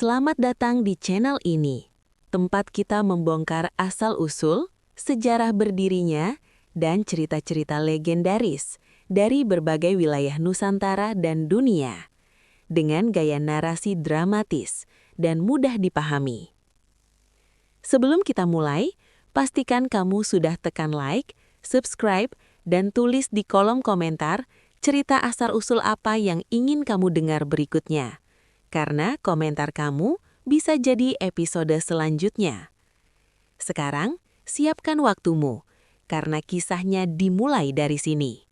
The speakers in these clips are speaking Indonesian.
Selamat datang di channel ini, tempat kita membongkar asal-usul, sejarah berdirinya, dan cerita-cerita legendaris dari berbagai wilayah Nusantara dan dunia, dengan gaya narasi dramatis dan mudah dipahami. Sebelum kita mulai, pastikan kamu sudah tekan like, subscribe, dan tulis di kolom komentar cerita asal-usul apa yang ingin kamu dengar berikutnya. Karena komentar kamu bisa jadi episode selanjutnya. Sekarang, siapkan waktumu, karena kisahnya dimulai dari sini.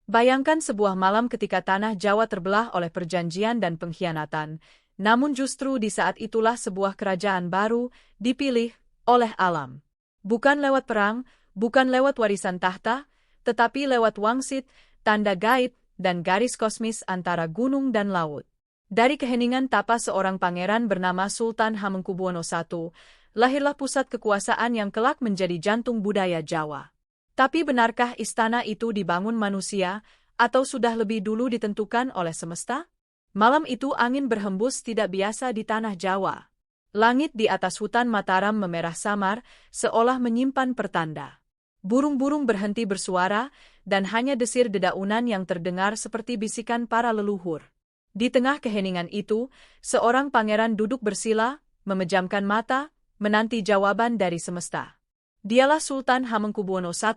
Bayangkan sebuah malam ketika tanah Jawa terbelah oleh perjanjian dan pengkhianatan, namun justru di saat itulah sebuah kerajaan baru dipilih oleh alam. Bukan lewat perang, bukan lewat warisan tahta, tetapi lewat wangsit, tanda gaib, dan garis kosmis antara gunung dan laut. Dari keheningan tapa seorang pangeran bernama Sultan Hamengkubuwono I, lahirlah pusat kekuasaan yang kelak menjadi jantung budaya Jawa. Tapi benarkah istana itu dibangun manusia, atau sudah lebih dulu ditentukan oleh semesta? Malam itu angin berhembus tidak biasa di tanah Jawa. Langit di atas hutan Mataram memerah samar, seolah menyimpan pertanda. Burung-burung berhenti bersuara, dan hanya desir dedaunan yang terdengar seperti bisikan para leluhur. Di tengah keheningan itu, seorang pangeran duduk bersila, memejamkan mata, menanti jawaban dari semesta. Dialah Sultan Hamengkubuwono I,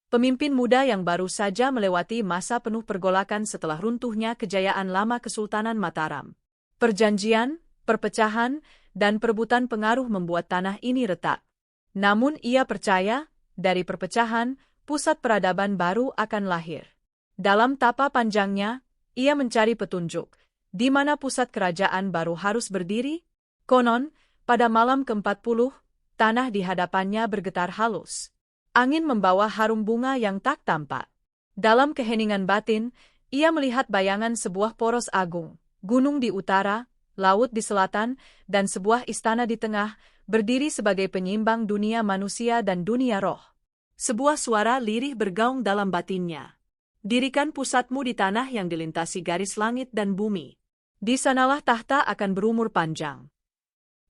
pemimpin muda yang baru saja melewati masa penuh pergolakan setelah runtuhnya kejayaan lama Kesultanan Mataram. Perjanjian, perpecahan, dan perebutan pengaruh membuat tanah ini retak. Namun ia percaya, dari perpecahan, pusat peradaban baru akan lahir. Dalam tapa panjangnya, ia mencari petunjuk, di mana pusat kerajaan baru harus berdiri. Konon, pada malam ke-40, tanah di hadapannya bergetar halus. Angin membawa harum bunga yang tak tampak. Dalam keheningan batin, ia melihat bayangan sebuah poros agung, gunung di utara, laut di selatan, dan sebuah istana di tengah, berdiri sebagai penyimbang dunia manusia dan dunia roh. Sebuah suara lirih bergaung dalam batinnya. Dirikan pusatmu di tanah yang dilintasi garis langit dan bumi. Di sanalah tahta akan berumur panjang.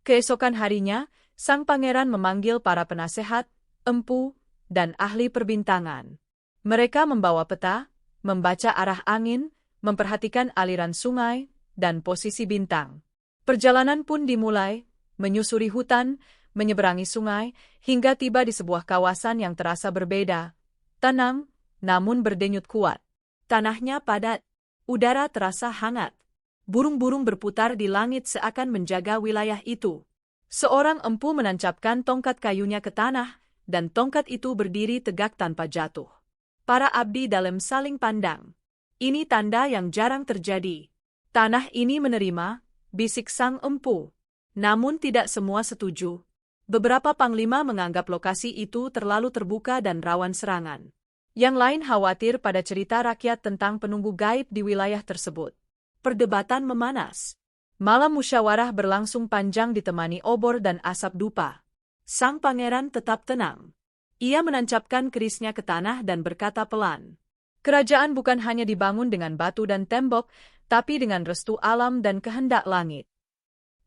Keesokan harinya, sang pangeran memanggil para penasehat, empu, dan ahli perbintangan. Mereka membawa peta, membaca arah angin, memperhatikan aliran sungai, dan posisi bintang. Perjalanan pun dimulai, menyusuri hutan, menyeberangi sungai, hingga tiba di sebuah kawasan yang terasa berbeda. Tenang, namun berdenyut kuat. Tanahnya padat, udara terasa hangat. Burung-burung berputar di langit seakan menjaga wilayah itu. Seorang empu menancapkan tongkat kayunya ke tanah, dan tongkat itu berdiri tegak tanpa jatuh. Para abdi dalam saling pandang. Ini tanda yang jarang terjadi. Tanah ini menerima, bisik sang empu. Namun tidak semua setuju. Beberapa panglima menganggap lokasi itu terlalu terbuka dan rawan serangan. Yang lain khawatir pada cerita rakyat tentang penunggu gaib di wilayah tersebut. Perdebatan memanas. Malam musyawarah berlangsung panjang ditemani obor dan asap dupa. Sang pangeran tetap tenang. Ia menancapkan kerisnya ke tanah dan berkata pelan. Kerajaan bukan hanya dibangun dengan batu dan tembok, tapi dengan restu alam dan kehendak langit.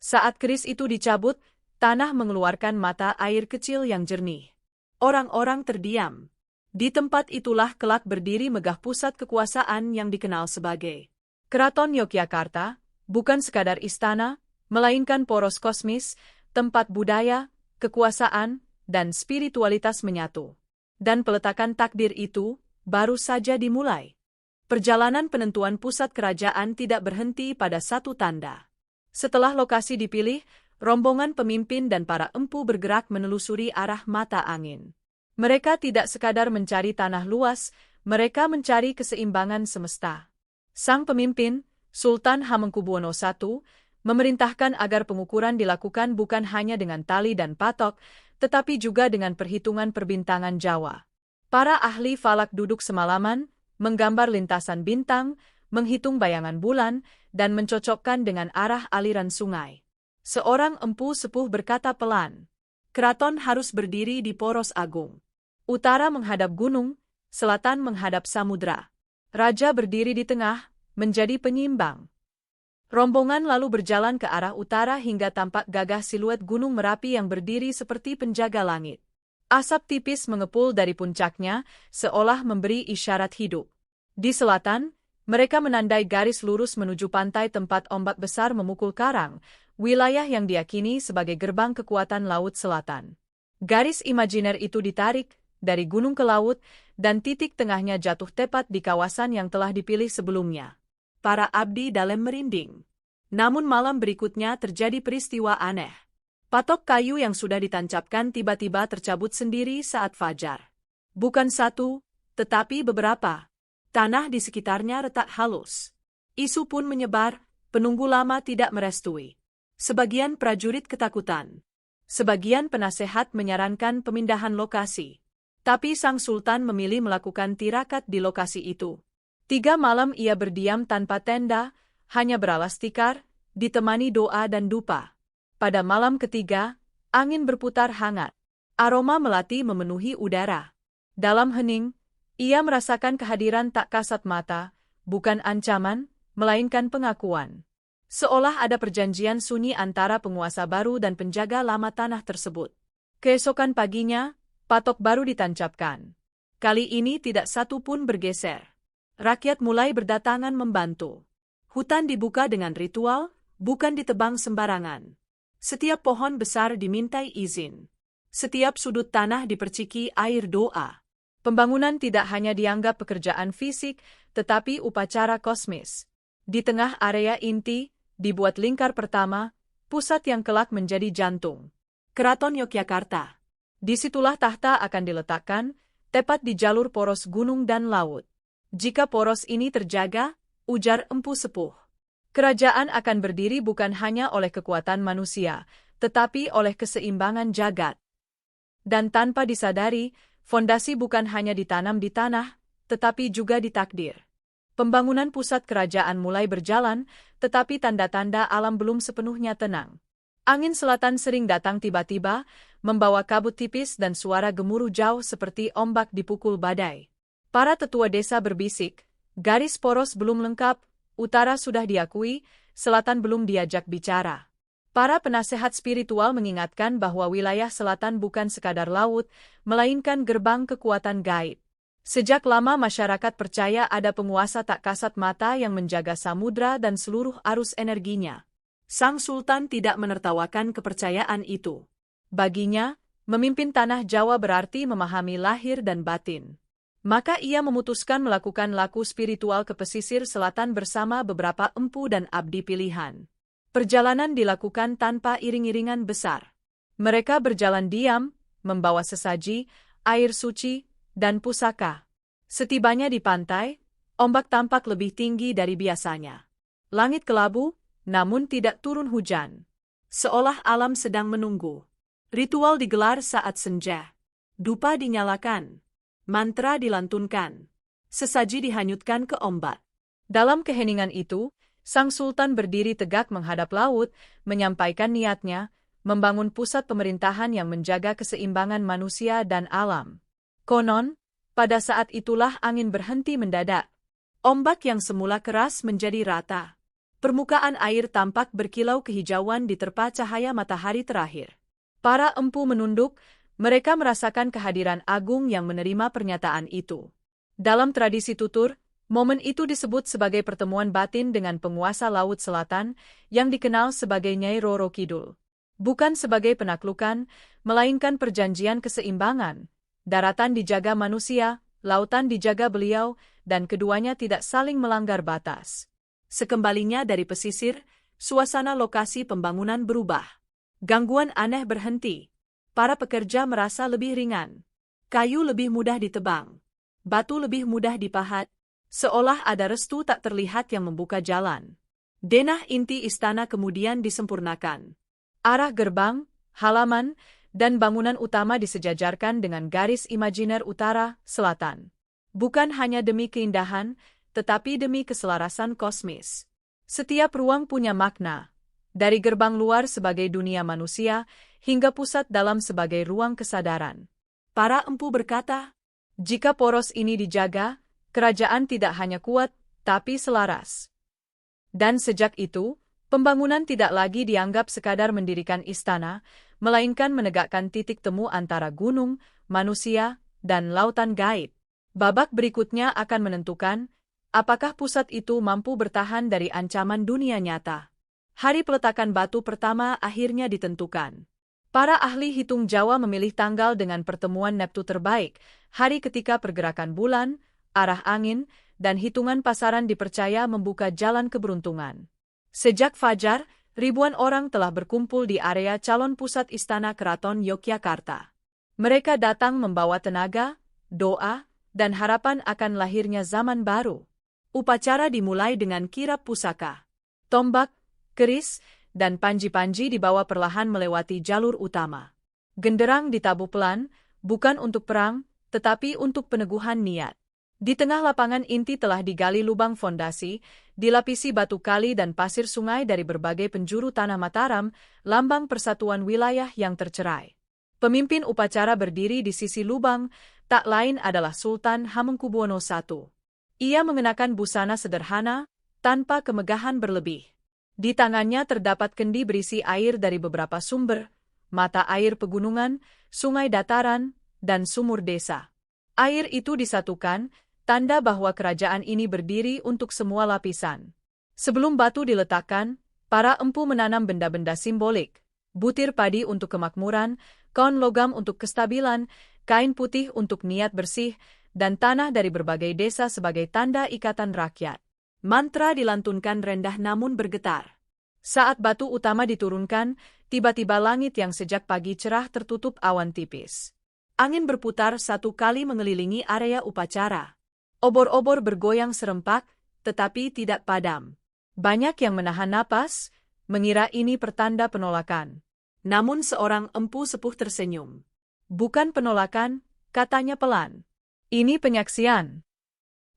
Saat keris itu dicabut, tanah mengeluarkan mata air kecil yang jernih. Orang-orang terdiam. Di tempat itulah kelak berdiri megah pusat kekuasaan yang dikenal sebagai Keraton Yogyakarta, bukan sekadar istana, melainkan poros kosmis, tempat budaya, kekuasaan, dan spiritualitas menyatu. Dan peletakan takdir itu baru saja dimulai. Perjalanan penentuan pusat kerajaan tidak berhenti pada satu tanda. Setelah lokasi dipilih, rombongan pemimpin dan para empu bergerak menelusuri arah mata angin. Mereka tidak sekadar mencari tanah luas, mereka mencari keseimbangan semesta. Sang pemimpin, Sultan Hamengkubuwono I, memerintahkan agar pengukuran dilakukan bukan hanya dengan tali dan patok, tetapi juga dengan perhitungan perbintangan Jawa. Para ahli falak duduk semalaman, menggambar lintasan bintang, menghitung bayangan bulan, dan mencocokkan dengan arah aliran sungai. Seorang empu sepuh berkata pelan, keraton harus berdiri di poros agung. Utara menghadap gunung, selatan menghadap samudra. Raja berdiri di tengah, menjadi penyimbang. Rombongan lalu berjalan ke arah utara hingga tampak gagah siluet Gunung Merapi yang berdiri seperti penjaga langit. Asap tipis mengepul dari puncaknya, seolah memberi isyarat hidup. Di selatan, mereka menandai garis lurus menuju pantai tempat ombak besar memukul karang, wilayah yang diyakini sebagai gerbang kekuatan Laut Selatan. Garis imajiner itu ditarik dari gunung ke laut, dan titik tengahnya jatuh tepat di kawasan yang telah dipilih sebelumnya. Para abdi dalam merinding. Namun malam berikutnya terjadi peristiwa aneh. Patok kayu yang sudah ditancapkan tiba-tiba tercabut sendiri saat fajar. Bukan satu, tetapi beberapa. Tanah di sekitarnya retak halus. Isu pun menyebar, penunggu lama tidak merestui. Sebagian prajurit ketakutan. Sebagian penasehat menyarankan pemindahan lokasi. Tapi sang sultan memilih melakukan tirakat di lokasi itu. 3 malam ia berdiam tanpa tenda, hanya beralas tikar, ditemani doa dan dupa. Pada malam ketiga, angin berputar hangat. Aroma melati memenuhi udara. Dalam hening, ia merasakan kehadiran tak kasat mata, bukan ancaman, melainkan pengakuan. Seolah ada perjanjian sunyi antara penguasa baru dan penjaga lama tanah tersebut. Keesokan paginya, patok baru ditancapkan. Kali ini tidak satu pun bergeser. Rakyat mulai berdatangan membantu. Hutan dibuka dengan ritual, bukan ditebang sembarangan. Setiap pohon besar dimintai izin. Setiap sudut tanah diperciki air doa. Pembangunan tidak hanya dianggap pekerjaan fisik, tetapi upacara kosmis. Di tengah area inti, dibuat lingkar pertama, pusat yang kelak menjadi jantung. Keraton Yogyakarta. Disitulah tahta akan diletakkan, tepat di jalur poros gunung dan laut. Jika poros ini terjaga, ujar Empu Sepuh, kerajaan akan berdiri bukan hanya oleh kekuatan manusia, tetapi oleh keseimbangan jagat. Dan tanpa disadari, fondasi bukan hanya ditanam di tanah, tetapi juga di takdir. Pembangunan pusat kerajaan mulai berjalan, tetapi tanda-tanda alam belum sepenuhnya tenang. Angin selatan sering datang tiba-tiba, membawa kabut tipis dan suara gemuruh jauh seperti ombak dipukul badai. Para tetua desa berbisik, garis poros belum lengkap, utara sudah diakui, selatan belum diajak bicara. Para penasehat spiritual mengingatkan bahwa wilayah selatan bukan sekadar laut, melainkan gerbang kekuatan gaib. Sejak lama masyarakat percaya ada penguasa tak kasat mata yang menjaga samudra dan seluruh arus energinya. Sang Sultan tidak menertawakan kepercayaan itu. Baginya, memimpin tanah Jawa berarti memahami lahir dan batin. Maka ia memutuskan melakukan laku spiritual ke pesisir selatan bersama beberapa empu dan abdi pilihan. Perjalanan dilakukan tanpa iring-iringan besar. Mereka berjalan diam, membawa sesaji, air suci, dan pusaka. Setibanya di pantai, ombak tampak lebih tinggi dari biasanya. Langit kelabu, namun tidak turun hujan. Seolah alam sedang menunggu. Ritual digelar saat senja. Dupa dinyalakan. Mantra dilantunkan. Sesaji dihanyutkan ke ombak. Dalam keheningan itu, sang sultan berdiri tegak menghadap laut, menyampaikan niatnya, membangun pusat pemerintahan yang menjaga keseimbangan manusia dan alam. Konon, pada saat itulah angin berhenti mendadak. Ombak yang semula keras menjadi rata. Permukaan air tampak berkilau kehijauan diterpa cahaya matahari terakhir. Para empu menunduk, mereka merasakan kehadiran agung yang menerima pernyataan itu. Dalam tradisi tutur, momen itu disebut sebagai pertemuan batin dengan penguasa Laut Selatan yang dikenal sebagai Nyai Roro Kidul. Bukan sebagai penaklukan, melainkan perjanjian keseimbangan. Daratan dijaga manusia, lautan dijaga beliau, dan keduanya tidak saling melanggar batas. Sekembalinya dari pesisir, suasana lokasi pembangunan berubah. Gangguan aneh berhenti. Para pekerja merasa lebih ringan. Kayu lebih mudah ditebang. Batu lebih mudah dipahat. Seolah ada restu tak terlihat yang membuka jalan. Denah inti istana kemudian disempurnakan. Arah gerbang, halaman, dan bangunan utama disejajarkan dengan garis imajiner utara, selatan. Bukan hanya demi keindahan, tetapi demi keselarasan kosmis. Setiap ruang punya makna. Dari gerbang luar sebagai dunia manusia, hingga pusat dalam sebagai ruang kesadaran. Para empu berkata, jika poros ini dijaga, kerajaan tidak hanya kuat, tapi selaras. Dan sejak itu, Pembangunan tidak lagi dianggap sekadar mendirikan istana, melainkan menegakkan titik temu antara gunung, manusia, dan lautan gaib. Babak berikutnya akan menentukan apakah pusat itu mampu bertahan dari ancaman dunia nyata. Hari peletakan batu pertama akhirnya ditentukan. Para ahli hitung Jawa memilih tanggal dengan pertemuan Neptu terbaik, hari ketika pergerakan bulan, arah angin, dan hitungan pasaran dipercaya membuka jalan keberuntungan. Sejak fajar, ribuan orang telah berkumpul di area calon pusat Istana Keraton Yogyakarta. Mereka datang membawa tenaga, doa, dan harapan akan lahirnya zaman baru. Upacara dimulai dengan kirap pusaka. Tombak, keris, dan panji-panji dibawa perlahan melewati jalur utama. Genderang ditabuh pelan, bukan untuk perang, tetapi untuk peneguhan niat. Di tengah lapangan inti telah digali lubang fondasi, dilapisi batu kali dan pasir sungai dari berbagai penjuru tanah Mataram, lambang persatuan wilayah yang tercerai. Pemimpin upacara berdiri di sisi lubang, tak lain adalah Sultan Hamengkubuwono I. Ia mengenakan busana sederhana, tanpa kemegahan berlebih. Di tangannya terdapat kendi berisi air dari beberapa sumber, mata air pegunungan, sungai dataran, dan sumur desa. Air itu disatukan, tanda bahwa kerajaan ini berdiri untuk semua lapisan. Sebelum batu diletakkan, para empu menanam benda-benda simbolik, butir padi untuk kemakmuran, kaun logam untuk kestabilan, kain putih untuk niat bersih, dan tanah dari berbagai desa sebagai tanda ikatan rakyat. Mantra dilantunkan rendah namun bergetar. Saat batu utama diturunkan, tiba-tiba langit yang sejak pagi cerah tertutup awan tipis. Angin berputar satu kali mengelilingi area upacara. Obor-obor bergoyang serempak, tetapi tidak padam. Banyak yang menahan napas, mengira ini pertanda penolakan. Namun seorang empu sepuh tersenyum. Bukan penolakan, katanya pelan. Ini penyaksian.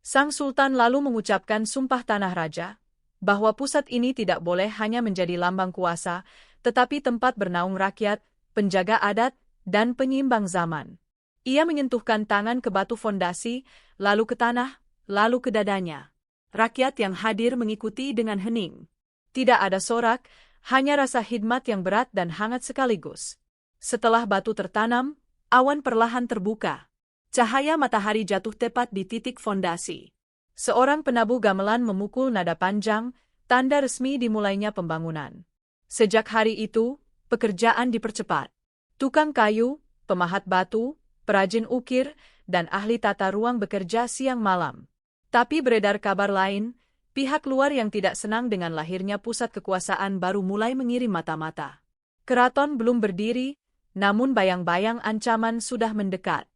Sang Sultan lalu mengucapkan sumpah tanah raja, bahwa pusat ini tidak boleh hanya menjadi lambang kuasa, tetapi tempat bernaung rakyat, penjaga adat, dan penyeimbang zaman. Ia menyentuhkan tangan ke batu fondasi, lalu ke tanah, lalu ke dadanya. Rakyat yang hadir mengikuti dengan hening. Tidak ada sorak, hanya rasa hikmat yang berat dan hangat sekaligus. Setelah batu tertanam, awan perlahan terbuka. Cahaya matahari jatuh tepat di titik fondasi. Seorang penabuh gamelan memukul nada panjang, tanda resmi dimulainya pembangunan. Sejak hari itu, pekerjaan dipercepat. Tukang kayu, pemahat batu, perajin ukir, dan ahli tata ruang bekerja siang malam. Tapi beredar kabar lain, pihak luar yang tidak senang dengan lahirnya pusat kekuasaan baru mulai mengirim mata-mata. Keraton belum berdiri, namun bayang-bayang ancaman sudah mendekat.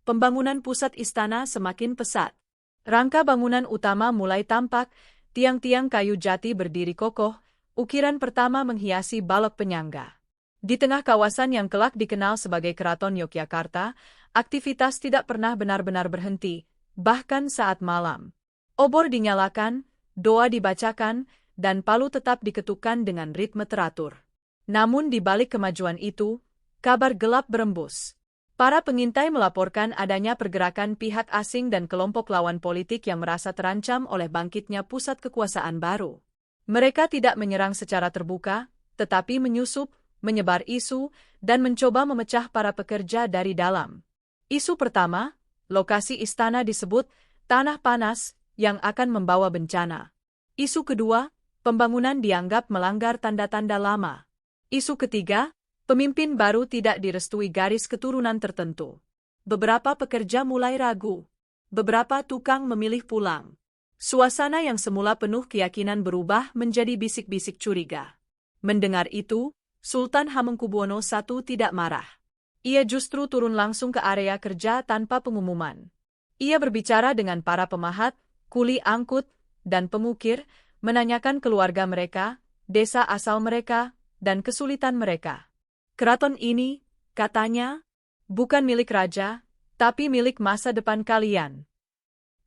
Pembangunan pusat istana semakin pesat. Rangka bangunan utama mulai tampak, tiang-tiang kayu jati berdiri kokoh, ukiran pertama menghiasi balok penyangga. Di tengah kawasan yang kelak dikenal sebagai Keraton Yogyakarta, aktivitas tidak pernah benar-benar berhenti, bahkan saat malam. Obor dinyalakan, doa dibacakan, dan palu tetap diketukkan dengan ritme teratur. Namun di balik kemajuan itu, kabar gelap berembus. Para pengintai melaporkan adanya pergerakan pihak asing dan kelompok lawan politik yang merasa terancam oleh bangkitnya pusat kekuasaan baru. Mereka tidak menyerang secara terbuka, tetapi menyusup, menyebar isu, dan mencoba memecah para pekerja dari dalam. Isu pertama, lokasi istana disebut tanah panas yang akan membawa bencana. Isu kedua, pembangunan dianggap melanggar tanda-tanda lama. Isu ketiga, pemimpin baru tidak direstui garis keturunan tertentu. Beberapa pekerja mulai ragu. Beberapa tukang memilih pulang. Suasana yang semula penuh keyakinan berubah menjadi bisik-bisik curiga. Mendengar itu, Sultan Hamengkubuwono I tidak marah. Ia justru turun langsung ke area kerja tanpa pengumuman. Ia berbicara dengan para pemahat, kuli angkut, dan pemukir, menanyakan keluarga mereka, desa asal mereka, dan kesulitan mereka. Keraton ini, katanya, bukan milik raja, tapi milik masa depan kalian.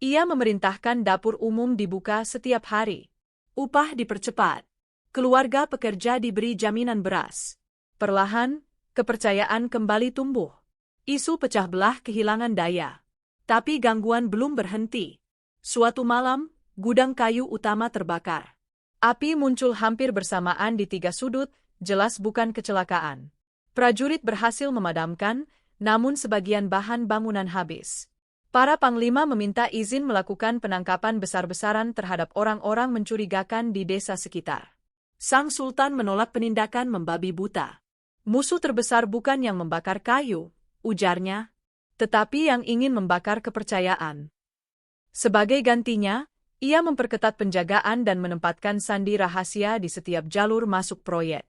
Ia memerintahkan dapur umum dibuka setiap hari. Upah dipercepat. Keluarga pekerja diberi jaminan beras. Perlahan, kepercayaan kembali tumbuh. Isu pecah belah kehilangan daya. Tapi gangguan belum berhenti. Suatu malam, gudang kayu utama terbakar. Api muncul hampir bersamaan di 3 sudut, jelas bukan kecelakaan. Prajurit berhasil memadamkan, namun sebagian bahan bangunan habis. Para panglima meminta izin melakukan penangkapan besar-besaran terhadap orang-orang mencurigakan di desa sekitar. Sang Sultan menolak penindakan membabi buta. Musuh terbesar bukan yang membakar kayu, ujarnya, tetapi yang ingin membakar kepercayaan. Sebagai gantinya, ia memperketat penjagaan dan menempatkan sandi rahasia di setiap jalur masuk proyek.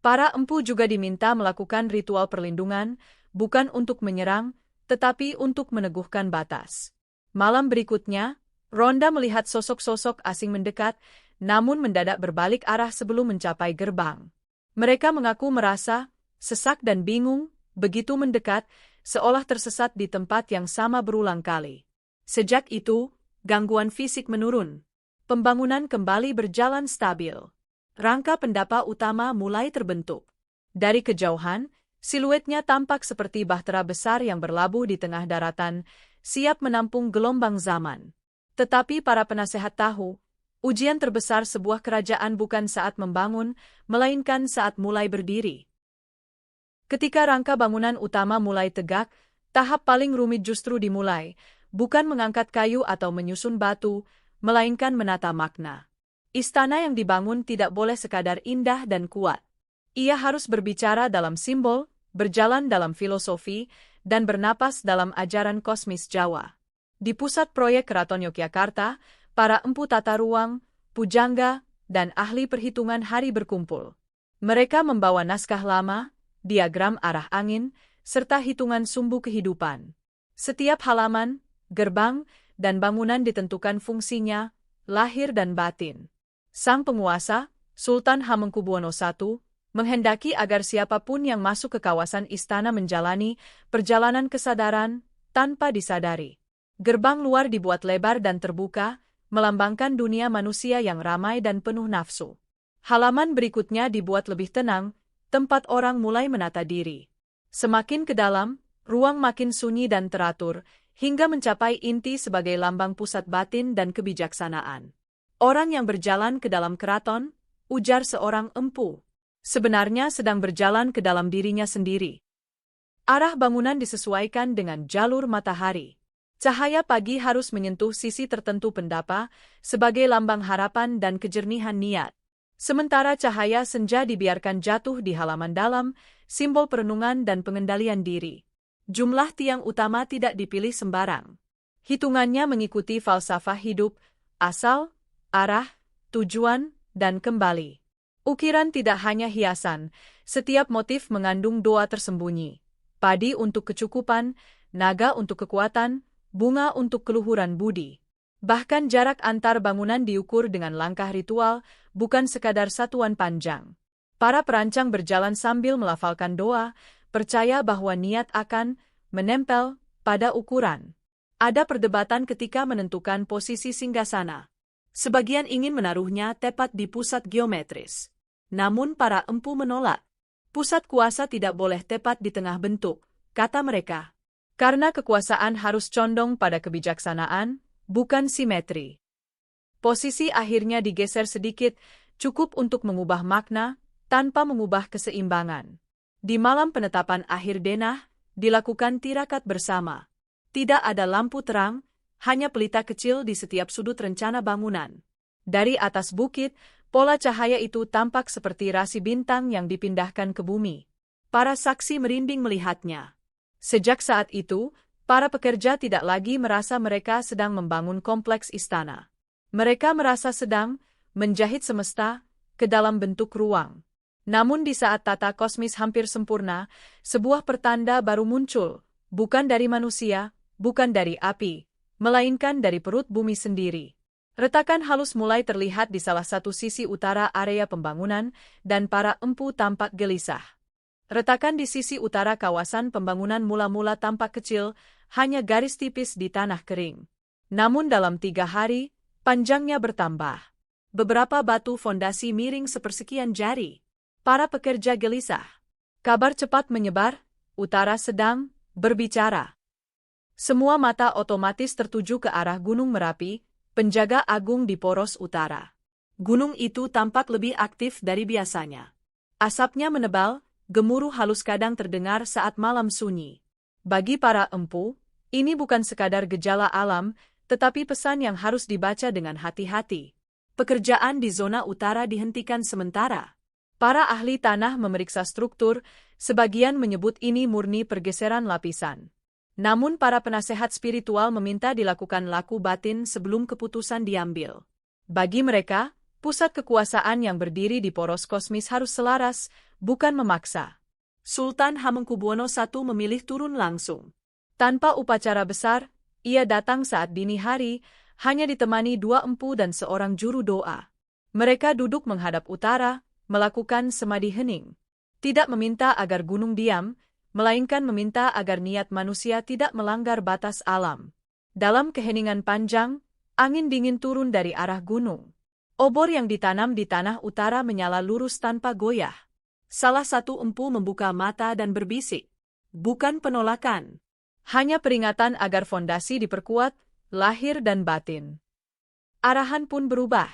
Para empu juga diminta melakukan ritual perlindungan, bukan untuk menyerang, tetapi untuk meneguhkan batas. Malam berikutnya, Ronda melihat sosok-sosok asing mendekat, namun mendadak berbalik arah sebelum mencapai gerbang. Mereka mengaku merasa sesak dan bingung, begitu mendekat, seolah tersesat di tempat yang sama berulang kali. Sejak itu, gangguan fisik menurun. Pembangunan kembali berjalan stabil. Rangka pendapa utama mulai terbentuk. Dari kejauhan, siluetnya tampak seperti bahtera besar yang berlabuh di tengah daratan, siap menampung gelombang zaman. Tetapi para penasehat tahu, ujian terbesar sebuah kerajaan bukan saat membangun, melainkan saat mulai berdiri. Ketika rangka bangunan utama mulai tegak, tahap paling rumit justru dimulai, bukan mengangkat kayu atau menyusun batu, melainkan menata makna. Istana yang dibangun tidak boleh sekadar indah dan kuat. Ia harus berbicara dalam simbol, berjalan dalam filosofi, dan bernapas dalam ajaran kosmis Jawa. Di pusat proyek Keraton Yogyakarta, para empu tata ruang, pujangga, dan ahli perhitungan hari berkumpul. Mereka membawa naskah lama, diagram arah angin, serta hitungan sumbu kehidupan. Setiap halaman, gerbang, dan bangunan ditentukan fungsinya, lahir dan batin. Sang penguasa, Sultan Hamengkubuwono I, menghendaki agar siapapun yang masuk ke kawasan istana menjalani perjalanan kesadaran tanpa disadari. Gerbang luar dibuat lebar dan terbuka, melambangkan dunia manusia yang ramai dan penuh nafsu. Halaman berikutnya dibuat lebih tenang, tempat orang mulai menata diri. Semakin ke dalam, ruang makin sunyi dan teratur, hingga mencapai inti sebagai lambang pusat batin dan kebijaksanaan. Orang yang berjalan ke dalam keraton, ujar seorang empu, sebenarnya sedang berjalan ke dalam dirinya sendiri. Arah bangunan disesuaikan dengan jalur matahari. Cahaya pagi harus menyentuh sisi tertentu pendapa, sebagai lambang harapan dan kejernihan niat. Sementara cahaya senja dibiarkan jatuh di halaman dalam, simbol perenungan dan pengendalian diri. Jumlah tiang utama tidak dipilih sembarang. Hitungannya mengikuti falsafah hidup, asal, arah, tujuan, dan kembali. Ukiran tidak hanya hiasan, setiap motif mengandung doa tersembunyi. Padi untuk kecukupan, naga untuk kekuatan, bunga untuk keluhuran budi. Bahkan jarak antar bangunan diukur dengan langkah ritual, bukan sekadar satuan panjang. Para perancang berjalan sambil melafalkan doa, percaya bahwa niat akan menempel pada ukuran. Ada perdebatan ketika menentukan posisi singgasana. Sebagian ingin menaruhnya tepat di pusat geometris. Namun para empu menolak. Pusat kuasa tidak boleh tepat di tengah bentuk, kata mereka. Karena kekuasaan harus condong pada kebijaksanaan, bukan simetri. Posisi akhirnya digeser sedikit, cukup untuk mengubah makna, tanpa mengubah keseimbangan. Di malam penetapan akhir denah, dilakukan tirakat bersama. Tidak ada lampu terang, hanya pelita kecil di setiap sudut rencana bangunan. Dari atas bukit, pola cahaya itu tampak seperti rasi bintang yang dipindahkan ke bumi. Para saksi merinding melihatnya. Sejak saat itu, para pekerja tidak lagi merasa mereka sedang membangun kompleks istana. Mereka merasa sedang menjahit semesta ke dalam bentuk ruang. Namun di saat tata kosmis hampir sempurna, sebuah pertanda baru muncul, bukan dari manusia, bukan dari api, melainkan dari perut bumi sendiri. Retakan halus mulai terlihat di salah satu sisi utara area pembangunan, dan para empu tampak gelisah. Retakan di sisi utara kawasan pembangunan mula-mula tampak kecil, hanya garis tipis di tanah kering. Namun dalam 3 hari, panjangnya bertambah. Beberapa batu fondasi miring sepersekian jari. Para pekerja gelisah. Kabar cepat menyebar, utara sedang berbicara. Semua mata otomatis tertuju ke arah Gunung Merapi, penjaga agung di poros utara. Gunung itu tampak lebih aktif dari biasanya. Asapnya menebal, gemuruh halus kadang terdengar saat malam sunyi. Bagi para empu, ini bukan sekadar gejala alam, tetapi pesan yang harus dibaca dengan hati-hati. Pekerjaan di zona utara dihentikan sementara. Para ahli tanah memeriksa struktur, sebagian menyebut ini murni pergeseran lapisan. Namun para penasehat spiritual meminta dilakukan laku batin sebelum keputusan diambil. Bagi mereka, pusat kekuasaan yang berdiri di poros kosmis harus selaras, bukan memaksa. Sultan Hamengkubuwono I memilih turun langsung. Tanpa upacara besar, ia datang saat dini hari, hanya ditemani 2 empu dan seorang juru doa. Mereka duduk menghadap utara, melakukan semadi hening. Tidak meminta agar gunung diam, melainkan meminta agar niat manusia tidak melanggar batas alam. Dalam keheningan panjang, angin dingin turun dari arah gunung. Obor yang ditanam di tanah utara menyala lurus tanpa goyah. Salah satu empu membuka mata dan berbisik. Bukan penolakan. Hanya peringatan agar fondasi diperkuat, lahir dan batin. Arahan pun berubah.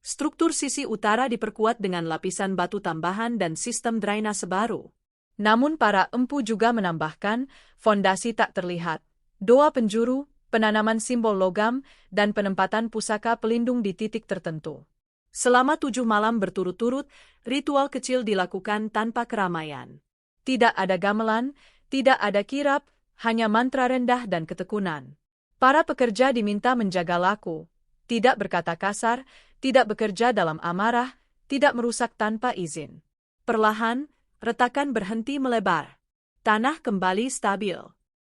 Struktur sisi utara diperkuat dengan lapisan batu tambahan dan sistem drainase baru. Namun para empu juga menambahkan, fondasi tak terlihat. Doa penjuru, penanaman simbol logam, dan penempatan pusaka pelindung di titik tertentu. Selama 7 malam berturut-turut, ritual kecil dilakukan tanpa keramaian. Tidak ada gamelan, tidak ada kirap, hanya mantra rendah dan ketekunan. Para pekerja diminta menjaga laku, tidak berkata kasar, tidak bekerja dalam amarah, tidak merusak tanpa izin. Perlahan, retakan berhenti melebar. Tanah kembali stabil.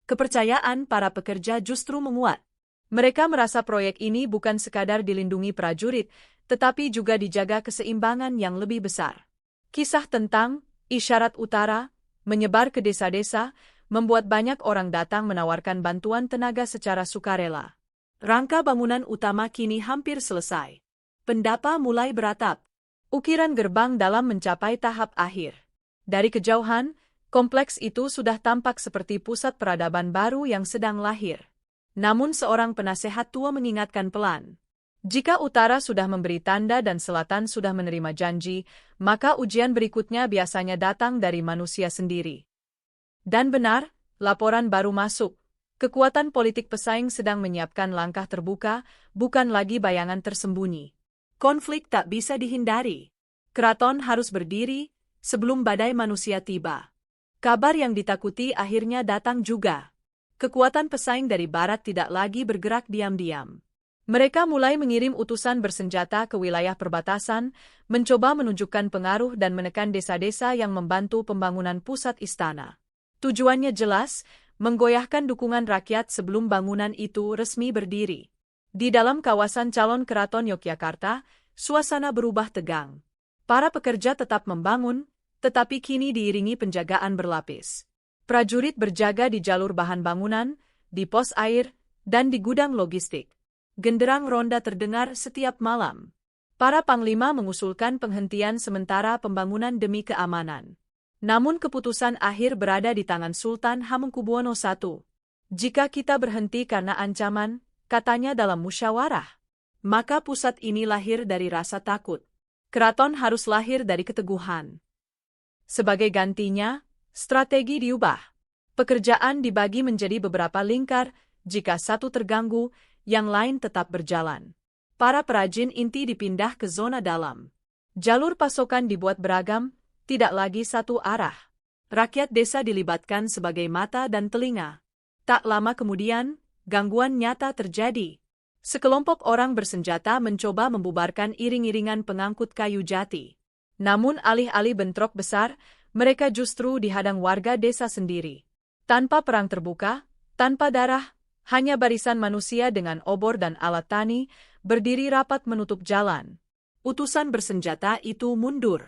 Kepercayaan para pekerja justru menguat. Mereka merasa proyek ini bukan sekadar dilindungi prajurit, tetapi juga dijaga keseimbangan yang lebih besar. Kisah tentang isyarat utara menyebar ke desa-desa, membuat banyak orang datang menawarkan bantuan tenaga secara sukarela. Rangka bangunan utama kini hampir selesai. Pendapa mulai beratap. Ukiran gerbang dalam mencapai tahap akhir. Dari kejauhan, kompleks itu sudah tampak seperti pusat peradaban baru yang sedang lahir. Namun seorang penasehat tua mengingatkan pelan. Jika utara sudah memberi tanda dan selatan sudah menerima janji, maka ujian berikutnya biasanya datang dari manusia sendiri. Dan benar, laporan baru masuk. Kekuatan politik pesaing sedang menyiapkan langkah terbuka, bukan lagi bayangan tersembunyi. Konflik tak bisa dihindari. Keraton harus berdiri sebelum badai manusia tiba. Kabar yang ditakuti akhirnya datang juga. Kekuatan pesaing dari barat tidak lagi bergerak diam-diam. Mereka mulai mengirim utusan bersenjata ke wilayah perbatasan, mencoba menunjukkan pengaruh dan menekan desa-desa yang membantu pembangunan pusat istana. Tujuannya jelas, menggoyahkan dukungan rakyat sebelum bangunan itu resmi berdiri. Di dalam kawasan calon keraton Yogyakarta, suasana berubah tegang. Para pekerja tetap membangun, tetapi kini diiringi penjagaan berlapis. Prajurit berjaga di jalur bahan bangunan, di pos air, dan di gudang logistik. Genderang ronda terdengar setiap malam. Para panglima mengusulkan penghentian sementara pembangunan demi keamanan. Namun keputusan akhir berada di tangan Sultan Hamengkubuwono I. Jika kita berhenti karena ancaman, katanya dalam musyawarah, maka pusat ini lahir dari rasa takut. Keraton harus lahir dari keteguhan. Sebagai gantinya, strategi diubah. Pekerjaan dibagi menjadi beberapa lingkar, jika satu terganggu, yang lain tetap berjalan. Para perajin inti dipindah ke zona dalam. Jalur pasokan dibuat beragam, tidak lagi satu arah. Rakyat desa dilibatkan sebagai mata dan telinga. Tak lama kemudian, gangguan nyata terjadi. Sekelompok orang bersenjata mencoba membubarkan iring-iringan pengangkut kayu jati. Namun alih-alih bentrok besar, mereka justru dihadang warga desa sendiri. Tanpa perang terbuka, tanpa darah, hanya barisan manusia dengan obor dan alat tani, berdiri rapat menutup jalan. Utusan bersenjata itu mundur.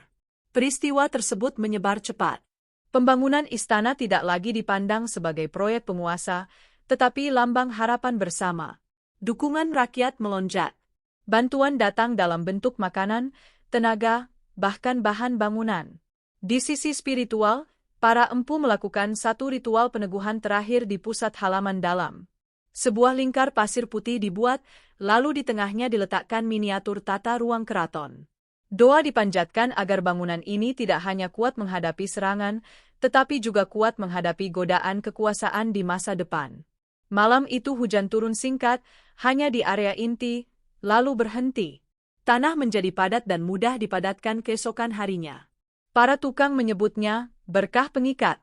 Peristiwa tersebut menyebar cepat. Pembangunan istana tidak lagi dipandang sebagai proyek penguasa, tetapi lambang harapan bersama. Dukungan rakyat melonjak. Bantuan datang dalam bentuk makanan, tenaga, bahkan bahan bangunan. Di sisi spiritual, para empu melakukan satu ritual peneguhan terakhir di pusat halaman dalam. Sebuah lingkar pasir putih dibuat, lalu di tengahnya diletakkan miniatur tata ruang keraton. Doa dipanjatkan agar bangunan ini tidak hanya kuat menghadapi serangan, tetapi juga kuat menghadapi godaan kekuasaan di masa depan. Malam itu hujan turun singkat, hanya di area inti, lalu berhenti. Tanah menjadi padat dan mudah dipadatkan keesokan harinya. Para tukang menyebutnya berkah pengikat.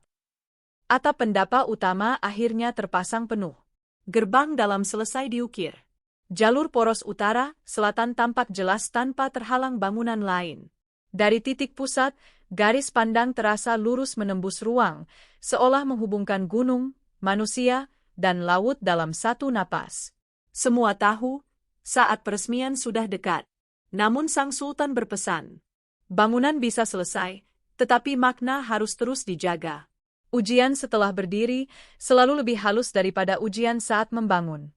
Atap pendapa utama akhirnya terpasang penuh. Gerbang dalam selesai diukir. Jalur poros utara, selatan tampak jelas tanpa terhalang bangunan lain. Dari titik pusat, garis pandang terasa lurus menembus ruang, seolah menghubungkan gunung, manusia, dan laut dalam satu napas. Semua tahu, saat peresmian sudah dekat. Namun sang sultan berpesan, bangunan bisa selesai, tetapi makna harus terus dijaga. Ujian setelah berdiri selalu lebih halus daripada ujian saat membangun.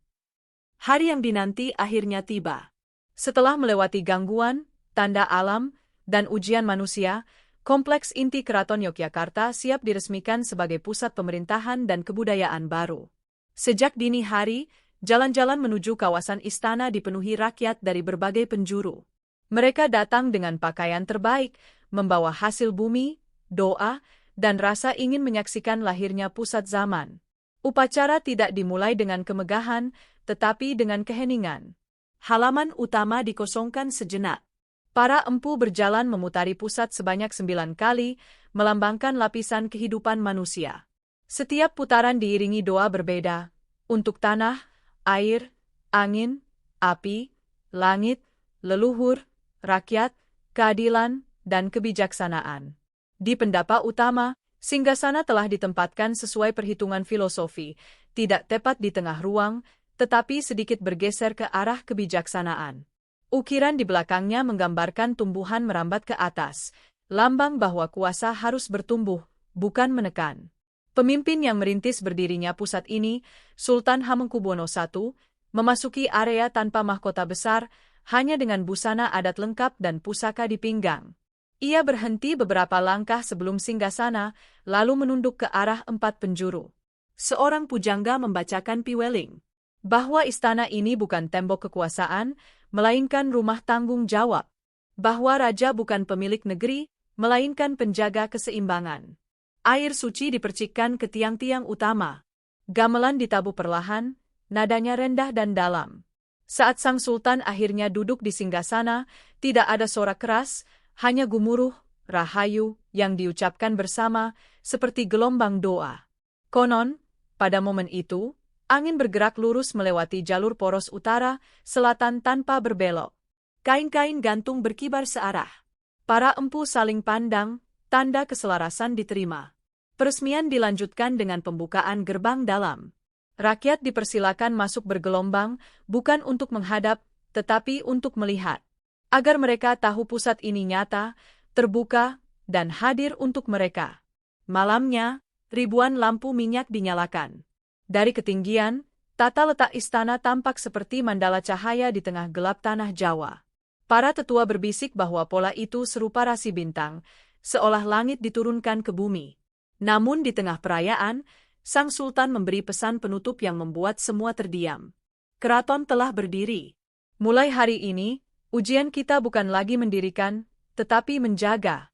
Hari yang dinanti akhirnya tiba. Setelah melewati gangguan, tanda alam, dan ujian manusia, kompleks inti Keraton Yogyakarta siap diresmikan sebagai pusat pemerintahan dan kebudayaan baru. Sejak dini hari, jalan-jalan menuju kawasan istana dipenuhi rakyat dari berbagai penjuru. Mereka datang dengan pakaian terbaik, membawa hasil bumi, doa, dan rasa ingin menyaksikan lahirnya pusat zaman. Upacara tidak dimulai dengan kemegahan, tetapi dengan keheningan. Halaman utama dikosongkan sejenak. Para empu berjalan memutari pusat sebanyak 9 kali, melambangkan lapisan kehidupan manusia. Setiap putaran diiringi doa berbeda, untuk tanah, air, angin, api, langit, leluhur, rakyat, keadilan, dan kebijaksanaan. Di pendapa utama, singgasana telah ditempatkan sesuai perhitungan filosofi, tidak tepat di tengah ruang, tetapi sedikit bergeser ke arah kebijaksanaan. Ukiran di belakangnya menggambarkan tumbuhan merambat ke atas, lambang bahwa kuasa harus bertumbuh, bukan menekan. Pemimpin yang merintis berdirinya pusat ini, Sultan Hamengkubuwono I, memasuki area tanpa mahkota besar, hanya dengan busana adat lengkap dan pusaka di pinggang. Ia berhenti beberapa langkah sebelum singgasana, lalu menunduk ke arah 4 penjuru. Seorang pujangga membacakan piweling, bahwa istana ini bukan tembok kekuasaan, melainkan rumah tanggung jawab. Bahwa raja bukan pemilik negeri, melainkan penjaga keseimbangan. Air suci dipercikkan ke tiang-tiang utama. Gamelan ditabuh perlahan, nadanya rendah dan dalam. Saat sang sultan akhirnya duduk di singgasana, tidak ada sorak keras, hanya gumuruh, rahayu, yang diucapkan bersama, seperti gelombang doa. Konon, pada momen itu, angin bergerak lurus melewati jalur poros utara, selatan tanpa berbelok. Kain-kain gantung berkibar searah. Para empu saling pandang, tanda keselarasan diterima. Peresmian dilanjutkan dengan pembukaan gerbang dalam. Rakyat dipersilakan masuk bergelombang, bukan untuk menghadap, tetapi untuk melihat. Agar mereka tahu pusat ini nyata, terbuka, dan hadir untuk mereka. Malamnya, ribuan lampu minyak dinyalakan. Dari ketinggian, tata letak istana tampak seperti mandala cahaya di tengah gelap tanah Jawa. Para tetua berbisik bahwa pola itu serupa rasi bintang, seolah langit diturunkan ke bumi. Namun di tengah perayaan, sang sultan memberi pesan penutup yang membuat semua terdiam. Keraton telah berdiri. Mulai hari ini, ujian kita bukan lagi mendirikan, tetapi menjaga.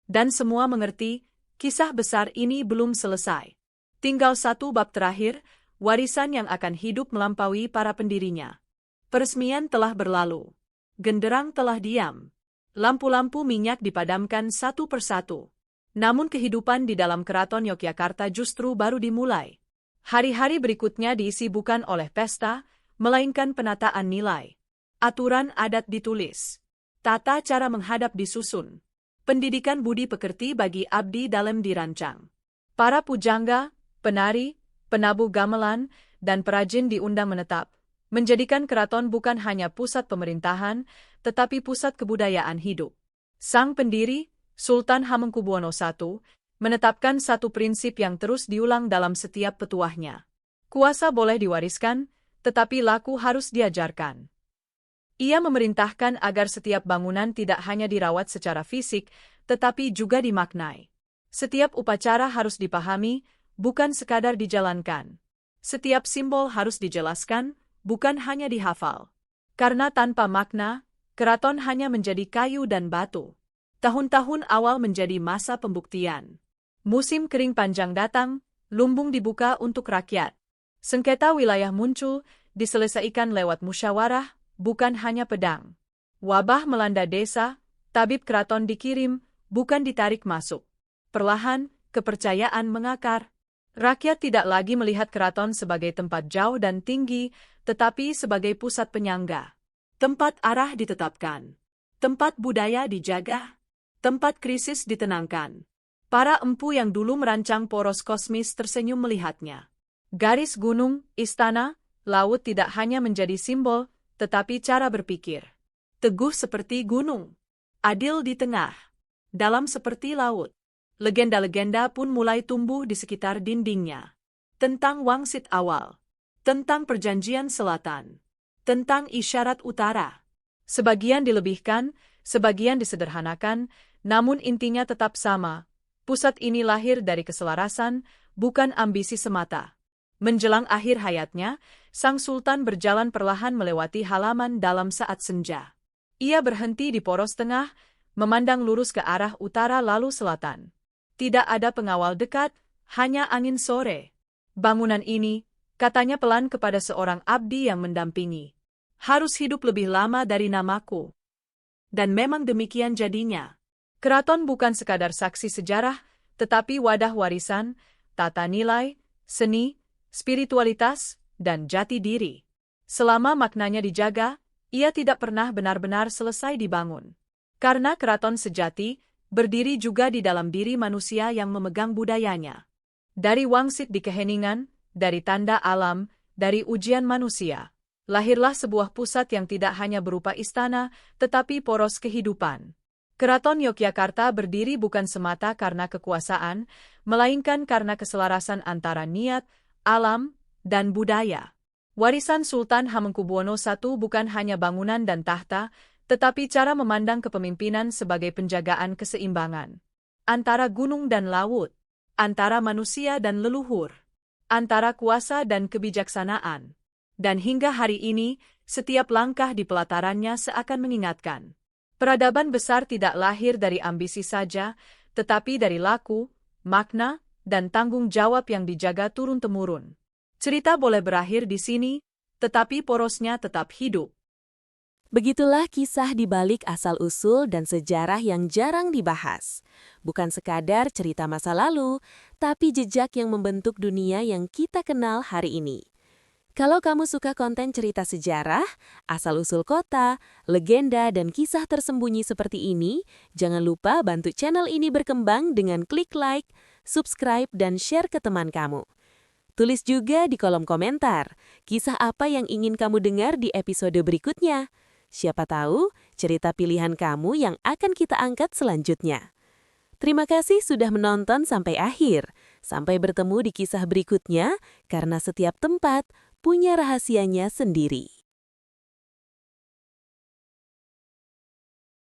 Dan semua mengerti, kisah besar ini belum selesai. Tinggal satu bab terakhir, warisan yang akan hidup melampaui para pendirinya. Peresmian telah berlalu. Genderang telah diam. Lampu-lampu minyak dipadamkan satu persatu. Namun kehidupan di dalam Keraton Yogyakarta justru baru dimulai. Hari-hari berikutnya diisi bukan oleh pesta, melainkan penataan nilai. Aturan adat ditulis. Tata cara menghadap disusun. Pendidikan budi pekerti bagi abdi dalam dirancang. Para pujangga, penari, penabuh gamelan, dan perajin diundang menetap, menjadikan keraton bukan hanya pusat pemerintahan, tetapi pusat kebudayaan hidup. Sang pendiri, Sultan Hamengkubuwono I, menetapkan satu prinsip yang terus diulang dalam setiap petuahnya. Kuasa boleh diwariskan, tetapi laku harus diajarkan. Ia memerintahkan agar setiap bangunan tidak hanya dirawat secara fisik, tetapi juga dimaknai. Setiap upacara harus dipahami, bukan sekadar dijalankan. Setiap simbol harus dijelaskan, bukan hanya dihafal. Karena tanpa makna, keraton hanya menjadi kayu dan batu. Tahun-tahun awal menjadi masa pembuktian. Musim kering panjang datang, lumbung dibuka untuk rakyat. Sengketa wilayah muncul, diselesaikan lewat musyawarah, bukan hanya pedang. Wabah melanda desa, tabib keraton dikirim, bukan ditarik masuk. Perlahan, kepercayaan mengakar. Rakyat tidak lagi melihat keraton sebagai tempat jauh dan tinggi, tetapi sebagai pusat penyangga. Tempat arah ditetapkan. Tempat budaya dijaga. Tempat krisis ditenangkan. Para empu yang dulu merancang poros kosmis tersenyum melihatnya. Garis gunung, istana, laut tidak hanya menjadi simbol, tetapi cara berpikir. Teguh seperti gunung. Adil di tengah. Dalam seperti laut. Legenda-legenda pun mulai tumbuh di sekitar dindingnya. Tentang wangsit awal. Tentang perjanjian selatan. Tentang isyarat utara. Sebagian dilebihkan, sebagian disederhanakan, namun intinya tetap sama. Pusat ini lahir dari keselarasan, bukan ambisi semata. Menjelang akhir hayatnya, sang sultan berjalan perlahan melewati halaman dalam saat senja. Ia berhenti di poros tengah, memandang lurus ke arah utara lalu selatan. Tidak ada pengawal dekat, hanya angin sore. Bangunan ini, katanya pelan kepada seorang abdi yang mendampingi. Harus hidup lebih lama dari namaku. Dan memang demikian jadinya. Keraton bukan sekadar saksi sejarah, tetapi wadah warisan, tata nilai, seni, spiritualitas, dan jati diri. Selama maknanya dijaga, ia tidak pernah benar-benar selesai dibangun. Karena keraton sejati, berdiri juga di dalam diri manusia yang memegang budayanya. Dari wangsit di keheningan, dari tanda alam, dari ujian manusia, lahirlah sebuah pusat yang tidak hanya berupa istana, tetapi poros kehidupan. Keraton Yogyakarta berdiri bukan semata karena kekuasaan, melainkan karena keselarasan antara niat, alam, dan budaya. Warisan Sultan Hamengkubuwono I bukan hanya bangunan dan tahta, tetapi cara memandang kepemimpinan sebagai penjagaan keseimbangan. Antara gunung dan laut, antara manusia dan leluhur, antara kuasa dan kebijaksanaan. Dan hingga hari ini, setiap langkah di pelatarannya seakan mengingatkan. Peradaban besar tidak lahir dari ambisi saja, tetapi dari laku, makna, dan tanggung jawab yang dijaga turun-temurun. Cerita boleh berakhir di sini, tetapi porosnya tetap hidup. Begitulah kisah di balik asal-usul dan sejarah yang jarang dibahas. Bukan sekadar cerita masa lalu, tapi jejak yang membentuk dunia yang kita kenal hari ini. Kalau kamu suka konten cerita sejarah, asal-usul kota, legenda, dan kisah tersembunyi seperti ini, jangan lupa bantu channel ini berkembang dengan klik like, subscribe, dan share ke teman kamu. Tulis juga di kolom komentar, kisah apa yang ingin kamu dengar di episode berikutnya. Siapa tahu, cerita pilihan kamu yang akan kita angkat selanjutnya. Terima kasih sudah menonton sampai akhir. Sampai bertemu di kisah berikutnya, karena setiap tempat punya rahasianya sendiri.